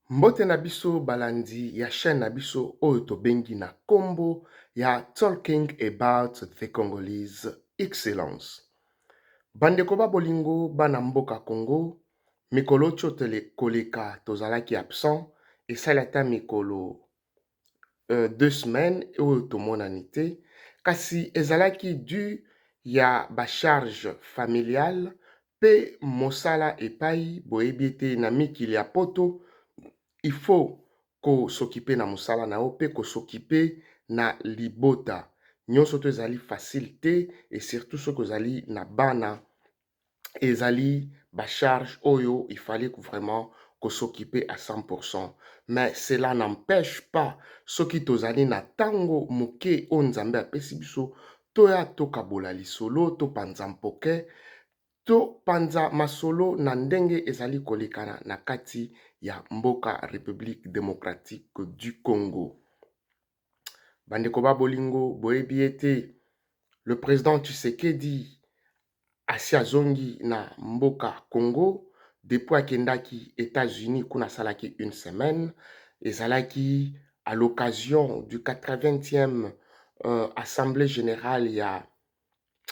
Mbote na biso balandi ya chaîne na biso oyo tobengi na kombo ya Talking about the Congolese Excellence. Bandeko ba bolingo bana mboka Congo, mikolo koleka tozalaki absent, esali ata mikolo 2 semaines oyo tomonani te, kasi ezalaki dû ya charge familiale pe mosala epai boyebi ete na mikili ya poto il faut s'occuper na mosala na yo pe s'occuper na libota. Nyonso to ezali facilité et surtout soki ozali na bana ezali charge oyo il fallait que vraiment s'occuper à 100%. Mais cela n'empêche pas soki tozali na tango moke o nzambe apesi biso toya tokabola lisolo to panza mpoke to panza masolo na ndenge ezali kolekana na kati ya mboka République démocratique du Congo. Bandeko ba bolingo boyebi ete le président Tshisekedi asi azongi na mboka Congo depuis akendaki États-Unis kuna salaki une semaine, ezalaki à l'occasion du 80e Assemblée générale ya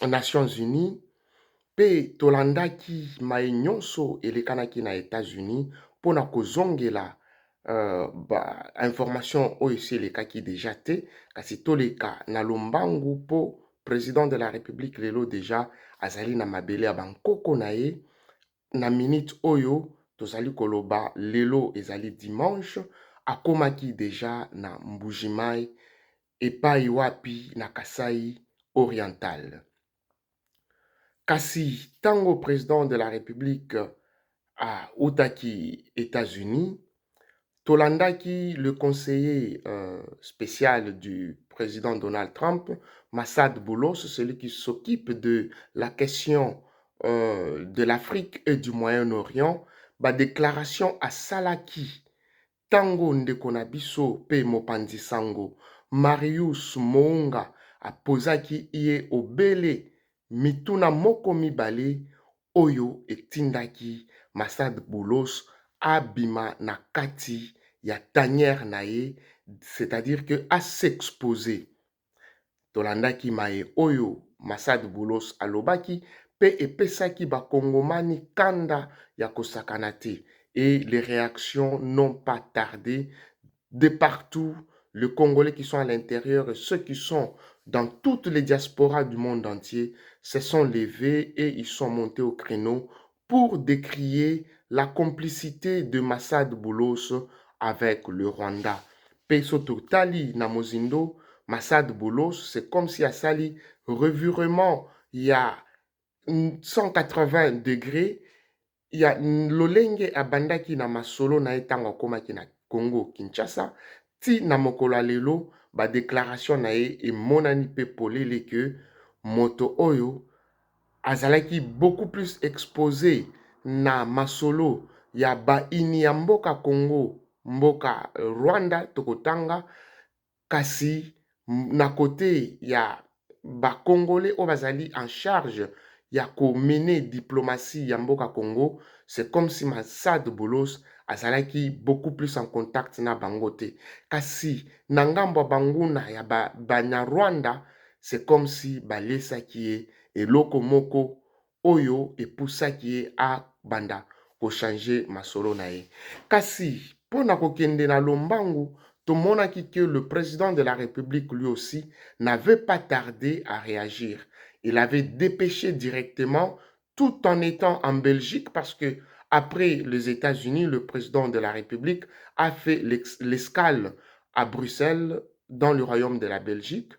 Nations Unies. Pe tolandaki mai nyonso elekanaki na États-Unis mpona kozongela information oyo esi elekaki deja te, kasi toleka na lombangu mpo président de la République lelo deja azali na mabele ya bankoko na ye. Na minute oyo tozali koloba lelo ezali dimanche, akomaki deja na Mbujimai epai wapi na Kasai oriental. Kasi tango président de la République a utaki États-Unis, tolandaki le conseiller spécial du président Donald Trump, Massad Boulos, celui qui s'occupe de la question de l'Afrique et du Moyen-Orient, déclaration à Salaki, tango ndeko na biso pe mopanzi sango, Marius Mounga apozaki ye obele mituna moko mibale oyo etindaki Massad Boulos abima na kati ya tanière na ye, c'est-à-dire que a s'exposer. Tolandaki maye oyo Massad Boulos alobaki pe epesaki bakongomani kanda ya kosakana te. Et les réactions n'ont pas tardé de partout. Les Congolais qui sont à l'intérieur et ceux qui sont dans toutes les diasporas du monde entier se sont levés et ils sont montés au créneau pour décrier la complicité de Massad Boulos avec le Rwanda. Peso Totali Namozindo, Massad Boulos, c'est comme si Asali revirement il y a 180 degrés. Il y a lolenge abandaki na masolo na etango akomaki na Congo Kinshasa ti na mokolo lelo ba déclaration na ye emonani pe polele que moto oyo azalaki beaucoup plus exposé na masolo ya baini ya mboka Congo, mboka Rwanda tokotanga, kasi na côté ya Congolais oyo bazali en charge ya mener diplomatie ya mboka Congo, c'est comme si Massad Boulos azalaki beaucoup plus en contact na bango te. Kasi na ngambo banguna ya Banyarwanda, c'est comme si balesaki ye eloko moko oyo epusaki ye a banda ko changer masolo na ye. Kasi pona kokende na lombangu, tomonaki que le président de la République lui aussi n'avait pas tardé à réagir. Il avait dépêché directement tout en étant en Belgique parce que après les États-Unis, le président de la République a fait l'escale à Bruxelles dans le royaume de la Belgique.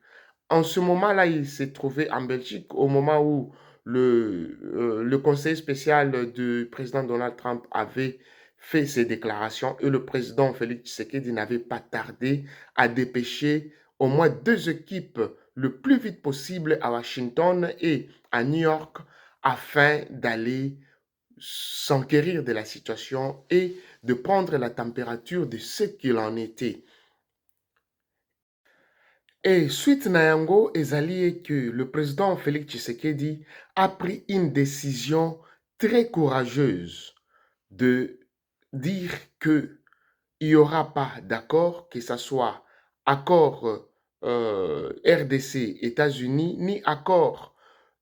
En ce moment-là, il s'est trouvé en Belgique au moment où le conseiller spécial du président Donald Trump avait fait ses déclarations et le président Félix Tshisekedi n'avait pas tardé à dépêcher au moins 2 équipes le plus vite possible à Washington et à New York afin d'aller s'enquérir de la situation et de prendre la température de ce qu'il en était. Et suite na yango ezali que le président Félix Tshisekedi a pris une décision très courageuse de dire que il n'y aura pas d'accord, que ce soit accord RDC États-Unis, ni accord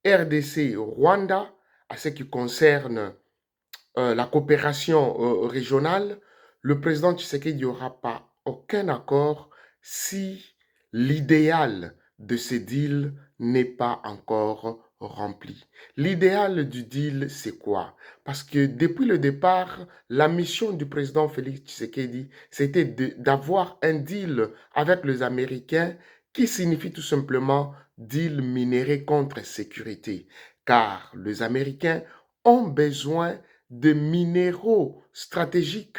RDC Rwanda, à ce qui concerne la coopération régionale. Le président Tshisekedi, il n'y aura pas aucun accord si l'idéal de ce deal n'est pas encore rempli. L'idéal du deal, c'est quoi? Parce que depuis le départ, la mission du président Félix Tshisekedi, c'était d'avoir un deal avec les Américains qui signifie tout simplement deal minéré contre sécurité. Car les Américains ont besoin de minéraux stratégiques.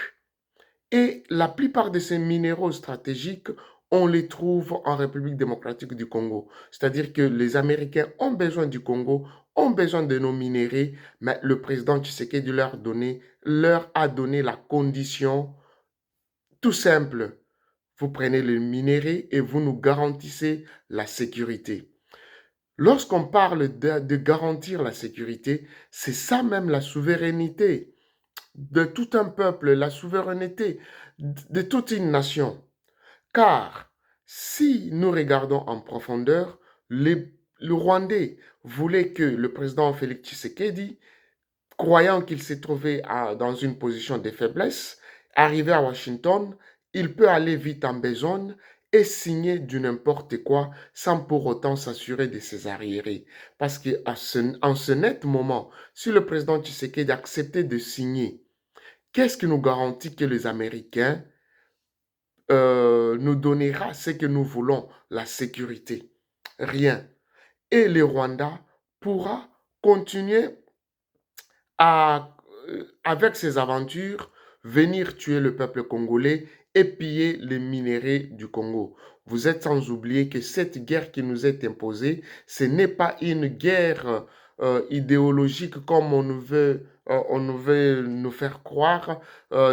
Et la plupart de ces minéraux stratégiques, on les trouve en République démocratique du Congo. C'est-à-dire que les Américains ont besoin du Congo, ont besoin de nos minéraux, mais le président Tshisekedi leur a donné la condition tout simple. Vous prenez le minerai et vous nous garantissez la sécurité. Lorsqu'on parle de garantir la sécurité, c'est ça même la souveraineté de tout un peuple, la souveraineté de toute une nation. Car si nous regardons en profondeur, le Rwandais voulait que le président Félix Tshisekedi, croyant qu'il s'est trouvé dans une position de faiblesse, arrivé à Washington, il peut aller vite en besogne et signer du n'importe quoi sans pour autant s'assurer de ses arriérés. Parce qu'en ce net moment, si le président Tshisekedi acceptait de signer, qu'est-ce qui nous garantit que les Américains nous donnera ce que nous voulons, la sécurité? Rien. Et le Rwanda pourra continuer avec ses aventures, venir tuer le peuple congolais et piller les minéraux du Congo. Vous êtes sans oublier que cette guerre qui nous est imposée, ce n'est pas une guerre idéologique comme on veut nous faire croire,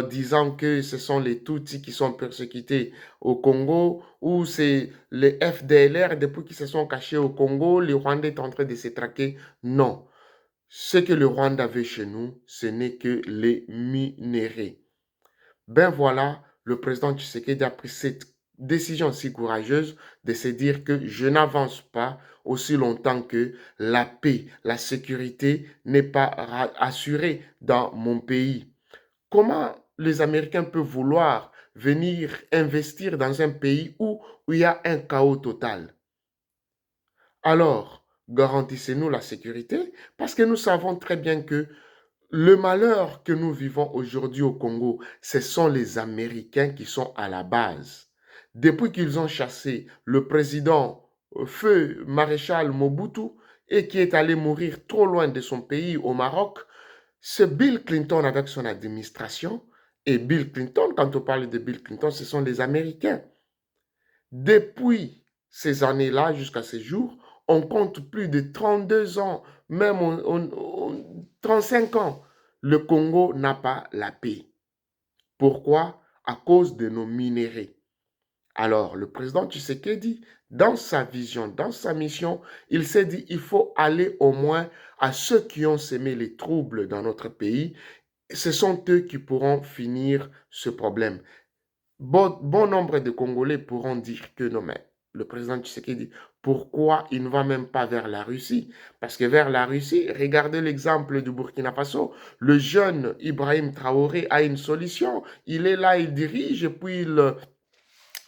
disant que ce sont les Tutsis qui sont persécutés au Congo, ou c'est les FDLR depuis qu'ils se sont cachés au Congo, les Rwandais sont en train de se traquer. Non. Ce que le Rwanda veut chez nous, ce n'est que les minéraux. Ben voilà, le président Tshisekedi a pris cette décision si courageuse de se dire que je n'avance pas aussi longtemps que la paix, la sécurité n'est pas assurée dans mon pays. Comment les Américains peuvent vouloir venir investir dans un pays où il y a un chaos total? Alors, garantissez-nous la sécurité parce que nous savons très bien que le malheur que nous vivons aujourd'hui au Congo, ce sont les Américains qui sont à la base. Depuis qu'ils ont chassé le président feu maréchal Mobutu et qui est allé mourir trop loin de son pays au Maroc, c'est Bill Clinton avec son administration. Et Bill Clinton, quand on parle de Bill Clinton, ce sont les Américains. Depuis ces années-là jusqu'à ces jours, on compte plus de 32 ans, même 35 ans. Le Congo n'a pas la paix. Pourquoi? À cause de nos minéraux. Alors, le président Tshisekedi, dans sa vision, dans sa mission, il s'est dit il faut aller au moins à ceux qui ont semé les troubles dans notre pays. Ce sont eux qui pourront finir ce problème. Bon nombre de Congolais pourront dire que non, mais le président Tshisekedi, pourquoi il ne va même pas vers la Russie? Parce que vers la Russie, regardez l'exemple du Burkina Faso. Le jeune Ibrahim Traoré a une solution. Il est là, il dirige, et puis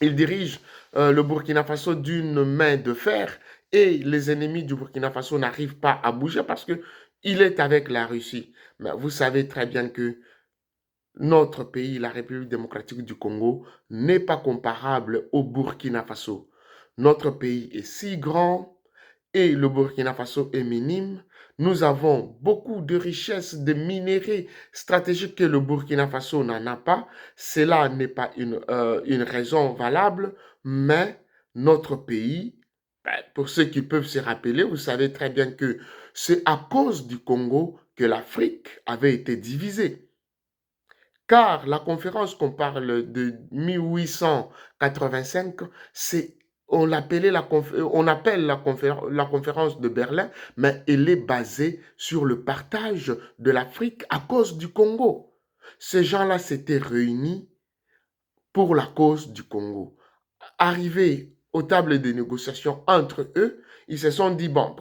il dirige le Burkina Faso d'une main de fer. Et les ennemis du Burkina Faso n'arrivent pas à bouger parce que il est avec la Russie. Mais vous savez très bien que notre pays, la République démocratique du Congo, n'est pas comparable au Burkina Faso. Notre pays est si grand et le Burkina Faso est minime. Nous avons beaucoup de richesses, de minéraux stratégiques que le Burkina Faso n'en a pas. Cela n'est pas une raison valable, mais notre pays, pour ceux qui peuvent se rappeler, vous savez très bien que c'est à cause du Congo que l'Afrique avait été divisée. Car la conférence qu'on parle de 1885, on appelle la conférence de Berlin, mais elle est basée sur le partage de l'Afrique à cause du Congo. Ces gens-là s'étaient réunis pour la cause du Congo. Arrivés aux tables de négociation entre eux, ils se sont dit, bon,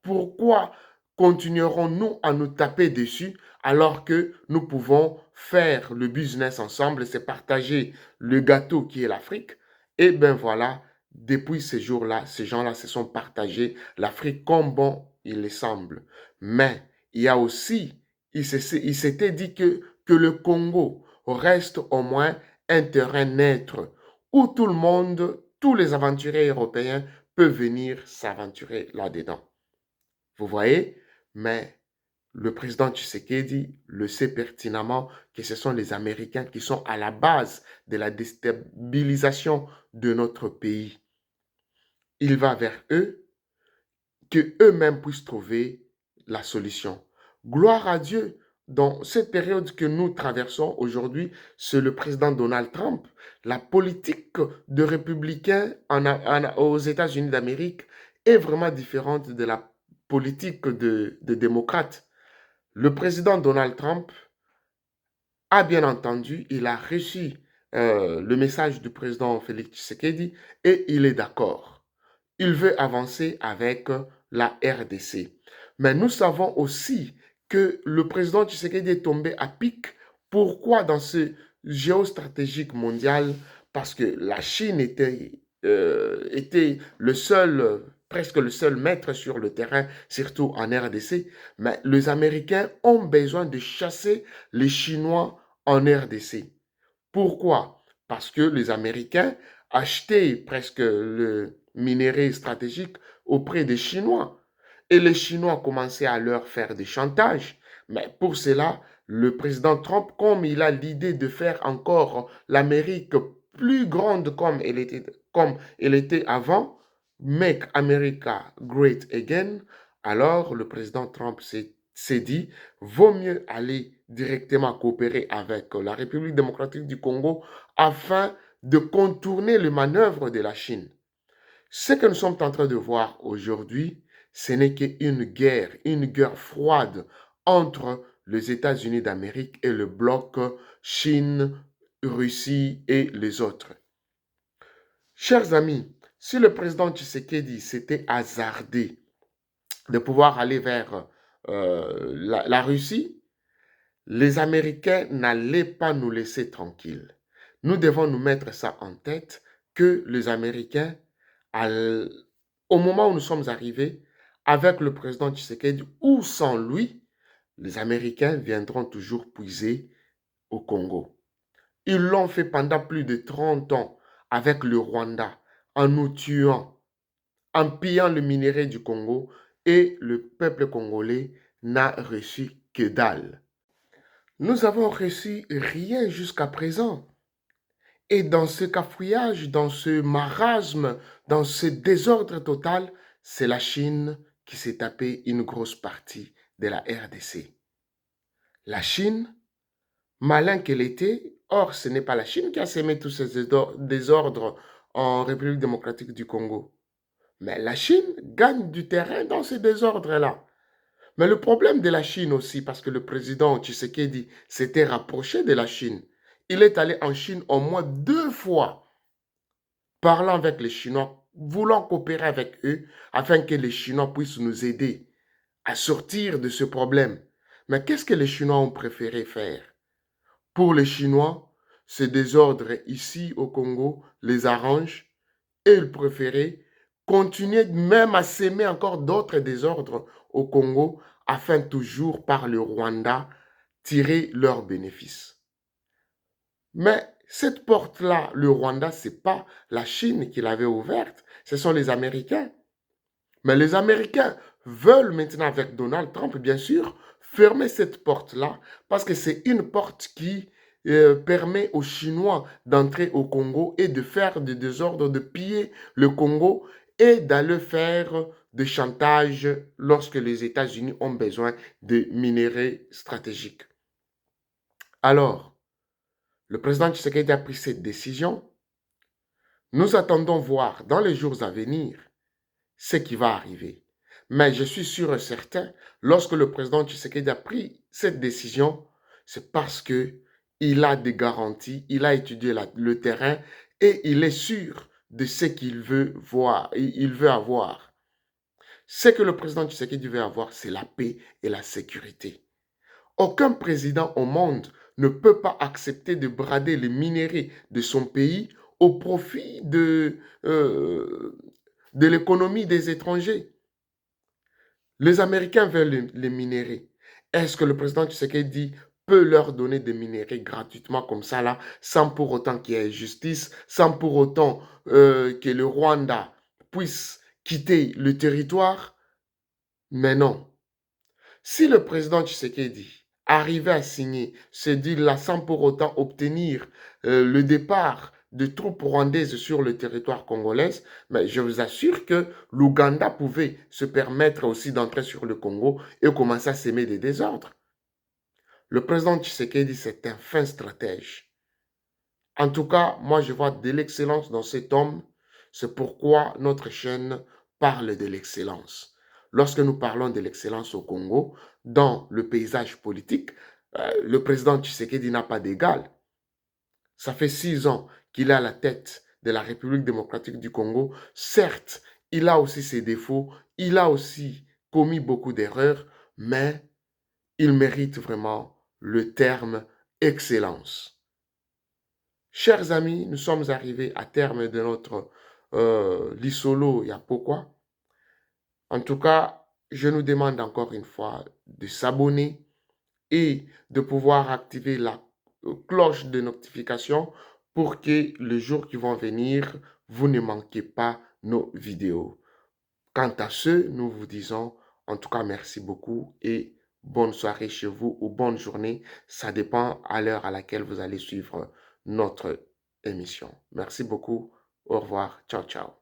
pourquoi continuerons-nous à nous taper dessus alors que nous pouvons faire le business ensemble, c'est partager le gâteau qui est l'Afrique. Et bien voilà, depuis ces jours-là, ces gens-là se sont partagés l'Afrique comme bon il les semble. Mais il y a aussi, il s'était dit que le Congo reste au moins un terrain neutre où tout le monde, tous les aventuriers européens peuvent venir s'aventurer là-dedans. Vous voyez? Mais le président Tshisekedi le sait pertinemment que ce sont les Américains qui sont à la base de la déstabilisation de notre pays. Il va vers eux, que eux-mêmes puissent trouver la solution. Gloire à Dieu. Dans cette période que nous traversons aujourd'hui, c'est le président Donald Trump. La politique de républicains aux États-Unis d'Amérique est vraiment différente de la politique de démocrates. Le président Donald Trump a bien entendu, il a reçu le message du président Félix Tshisekedi et il est d'accord. Il veut avancer avec la RDC. Mais nous savons aussi que le président Tshisekedi est tombé à pic. Pourquoi dans ce géostratégique mondial? Parce que la Chine était le seul, presque le seul maître sur le terrain, surtout en RDC. Mais les Américains ont besoin de chasser les Chinois en RDC. Pourquoi? Parce que les Américains achetaient presque le minerai stratégique auprès des Chinois. Et les Chinois commençaient à leur faire des chantages. Mais pour cela, le président Trump, comme il a l'idée de faire encore l'Amérique plus grande comme elle était avant, Make America Great Again, alors le président Trump s'est dit, vaut mieux aller directement coopérer avec la République démocratique du Congo afin de contourner les manœuvres de la Chine. Ce que nous sommes en train de voir aujourd'hui, ce n'est qu'une guerre froide entre les États-Unis d'Amérique et le bloc Chine, Russie et les autres. Chers amis, si le président Tshisekedi s'était hasardé de pouvoir aller vers la Russie, les Américains n'allaient pas nous laisser tranquilles. Nous devons nous mettre ça en tête que les Américains, au moment où nous sommes arrivés, avec le président Tshisekedi ou sans lui, les Américains viendront toujours puiser au Congo. Ils l'ont fait pendant plus de 30 ans avec le Rwanda, en nous tuant, en pillant le minerai du Congo, et le peuple congolais n'a reçu que dalle. Nous avons reçu rien jusqu'à présent. Et dans ce cafouillage, dans ce marasme, dans ce désordre total, c'est la Chine qui s'est tapée une grosse partie de la RDC. La Chine, malin qu'elle était, or ce n'est pas la Chine qui a sémé tous ces désordres en République démocratique du Congo. Mais la Chine gagne du terrain dans ces désordres-là. Mais le problème de la Chine aussi, parce que le président Tshisekedi s'était rapproché de la Chine, il est allé en Chine au moins 2 fois, parlant avec les Chinois, voulant coopérer avec eux, afin que les Chinois puissent nous aider à sortir de ce problème. Mais qu'est-ce que les Chinois ont préféré faire? Pour les Chinois, ce désordre ici au Congo les arrange et ils préféraient continuer même à s'aimer encore d'autres désordres au Congo afin toujours par le Rwanda tirer leurs bénéfices. Mais cette porte-là, le Rwanda, ce n'est pas la Chine qui l'avait ouverte, ce sont les Américains. Mais les Américains veulent maintenant, avec Donald Trump, bien sûr, fermer cette porte-là parce que c'est une porte qui permet aux Chinois d'entrer au Congo et de faire des désordres, de piller le Congo et d'aller faire des chantages lorsque les États-Unis ont besoin de minerais stratégiques. Alors, le président Tshisekedi a pris cette décision. Nous attendons voir dans les jours à venir ce qui va arriver. Mais je suis sûr et certain, lorsque le président Tshisekedi a pris cette décision, c'est parce que il a des garanties, il a étudié le terrain et il est sûr de ce qu'il veut voir, il veut avoir. Ce que le président Tshisekedi veut avoir, c'est la paix et la sécurité. Aucun président au monde ne peut pas accepter de brader les minéraux de son pays au profit de l'économie des étrangers. Les Américains veulent les minéraux. Est-ce que le président Tshisekedi peut leur donner des minéraux gratuitement comme ça, là, sans pour autant qu'il y ait justice, sans pour autant que le Rwanda puisse quitter le territoire? Mais non. Si le président Tshisekedi arrivait à signer ce deal-là sans pour autant obtenir le départ de troupes rwandaises sur le territoire congolais, mais je vous assure que l'Ouganda pouvait se permettre aussi d'entrer sur le Congo et commencer à s'aimer des désordres. Le président Tshisekedi, c'est un fin stratège. En tout cas, moi, je vois de l'excellence dans cet homme. C'est pourquoi notre chaîne parle de l'excellence. Lorsque nous parlons de l'excellence au Congo, dans le paysage politique, le président Tshisekedi n'a pas d'égal. Ça fait 6 ans qu'il est à la tête de la République démocratique du Congo. Certes, il a aussi ses défauts, il a aussi commis beaucoup d'erreurs, mais il mérite vraiment le terme excellence. Chers amis, nous sommes arrivés à terme de notre Lisolo Yapokwa. En tout cas, je nous demande encore une fois de s'abonner et de pouvoir activer la cloche de notification pour que les jours qui vont venir, vous ne manquez pas nos vidéos. Quant à ceux, nous vous disons en tout cas merci beaucoup et bonne soirée chez vous ou bonne journée. Ça dépend à l'heure à laquelle vous allez suivre notre émission. Merci beaucoup. Au revoir. Ciao, ciao.